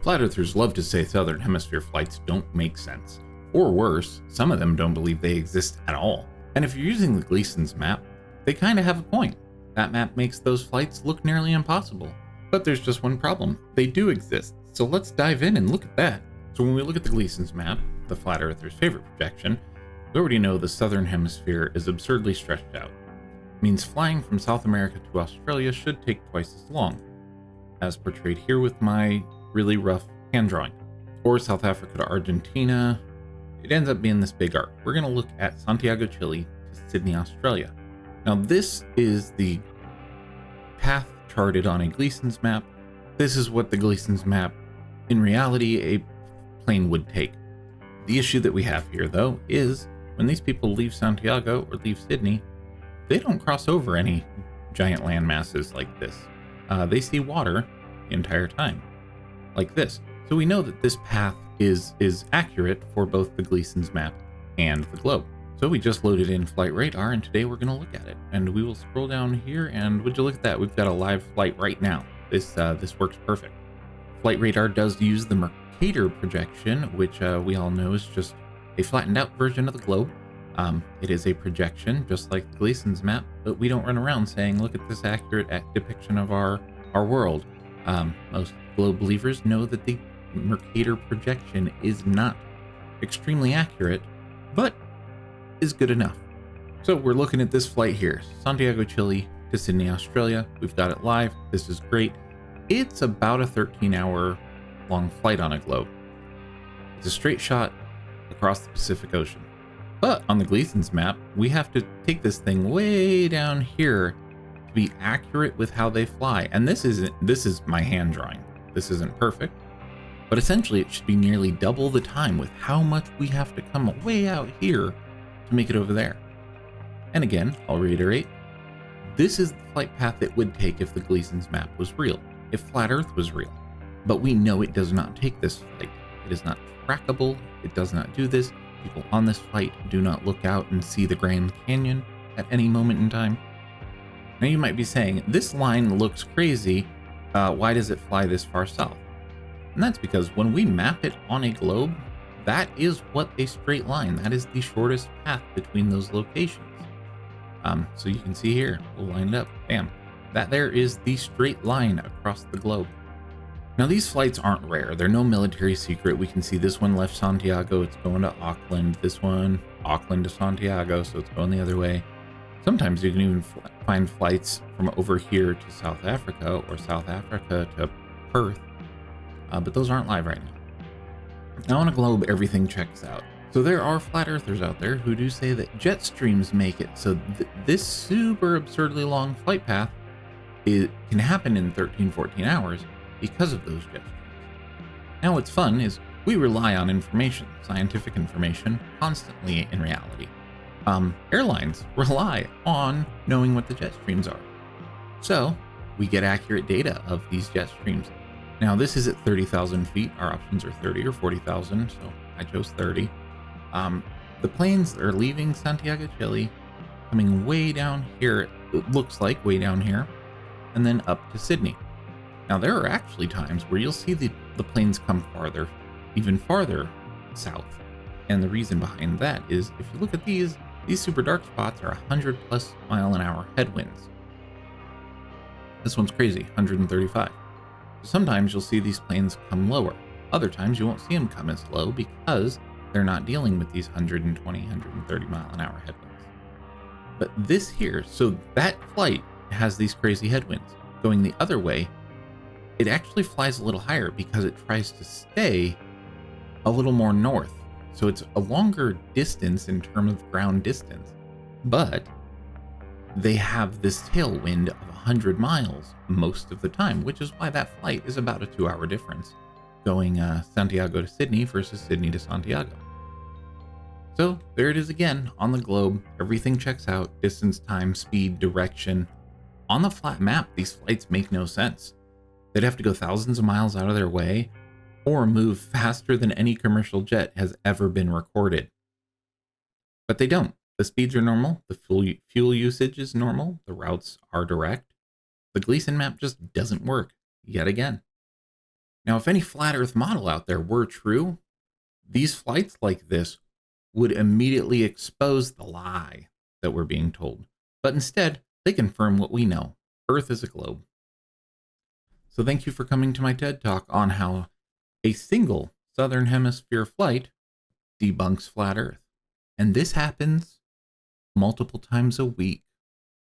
Flat earthers love to say Southern Hemisphere flights don't make sense. Or worse, some of them don't believe they exist at all. And if you're using the Gleason's map, they kinda have a point. That map makes those flights look nearly impossible. But there's just one problem. They do exist. So let's dive in and look at that. So when we look at the Gleason's map, the flat earther's favorite projection, we already know the Southern Hemisphere is absurdly stretched out. It means flying from South America to Australia should take twice as long, as portrayed here with my really rough hand drawing. Or South Africa to Argentina, it ends up being this big arc. We're going to look at Santiago, Chile to Sydney, Australia. Now this is the path charted on a Gleason's map. This is what the Gleason's map, in reality, a plane would take. The issue that we have here, though, is when these people leave Santiago or leave Sydney, they don't cross over any giant land masses like this. They see water the entire time, like this. So we know that this path is accurate for both the Gleason's map and the globe. So we just loaded in flight radar, and today we're going to look at it. And we will scroll down here, and would you look at that? We've got a live flight right now. This works perfect. Flight radar does use the Mercator projection, which we all know is just a flattened out version of the globe. It is a projection, just like the Gleason's map, but we don't run around saying, look at this accurate depiction of our world. Most globe believers know that the Mercator projection is not extremely accurate, but is good enough. So we're looking at this flight here, Santiago, Chile to Sydney, Australia. We've got it live. This is great. It's about a 13-hour long flight on a globe. It's a straight shot across the Pacific Ocean. But on the Gleason's map, we have to take this thing way down here to be accurate with how they fly. And this is my hand drawing. This isn't perfect, but essentially it should be nearly double the time with how much we have to come way out here to make it over there. And again, I'll reiterate, this is the flight path it would take if the Gleason's map was real, if flat Earth was real. But we know it does not take this flight. It is not trackable. It does not do this. People on this flight do not look out and see the Grand Canyon at any moment in time. Now you might be saying, this line looks crazy. Why does it fly this far south? And that's because when we map it on a globe, that is what a straight line, that is the shortest path between those locations. So you can see here, we'll line it up, bam. That there is the straight line across the globe. Now these flights aren't rare, they're no military secret. We can see this one left Santiago, it's going to Auckland. This one, Auckland to Santiago, so it's going the other way. Sometimes you can even find flights from over here to South Africa or South Africa to Perth, but those aren't live right now. Now on a globe, everything checks out. So there are flat earthers out there who do say that jet streams make it so this super absurdly long flight path can happen in 13-14 hours because of those jet streams. Now what's fun is we rely on information, scientific information, constantly in reality. Airlines rely on knowing what the jet streams are. So we get accurate data of these jet streams. Now this is at 30,000 feet. Our options are 30 or 40,000, so I chose 30. The planes are leaving Santiago, Chile, coming way down here, it looks like way down here, and then up to Sydney. Now there are actually times where you'll see the planes come farther, even farther south. And the reason behind that is if you look at these super dark spots are 100+ mile-an-hour headwinds. This one's crazy, 135. Sometimes you'll see these planes come lower. Other times you won't see them come as low because they're not dealing with these 120, 130 mile-an-hour headwinds. But this here, so that flight has these crazy headwinds. Going the other way, it actually flies a little higher because it tries to stay a little more north. So it's a longer distance in terms of ground distance, but they have this tailwind of 100 miles most of the time, which is why that flight is about a 2-hour difference going Santiago to Sydney versus Sydney to Santiago. So there it is again on the globe. Everything checks out: distance, time, speed, direction. On the flat map, these flights make no sense. They'd have to go thousands of miles out of their way or move faster than any commercial jet has ever been recorded. But they don't. The speeds are normal, the fuel usage is normal, the routes are direct. The Gleason map just doesn't work, yet again. Now, if any flat Earth model out there were true, these flights like this would immediately expose the lie that we're being told. But instead, they confirm what we know: Earth is a globe. So thank you for coming to my TED Talk on how a single Southern Hemisphere flight debunks flat Earth. And this happens multiple times a week.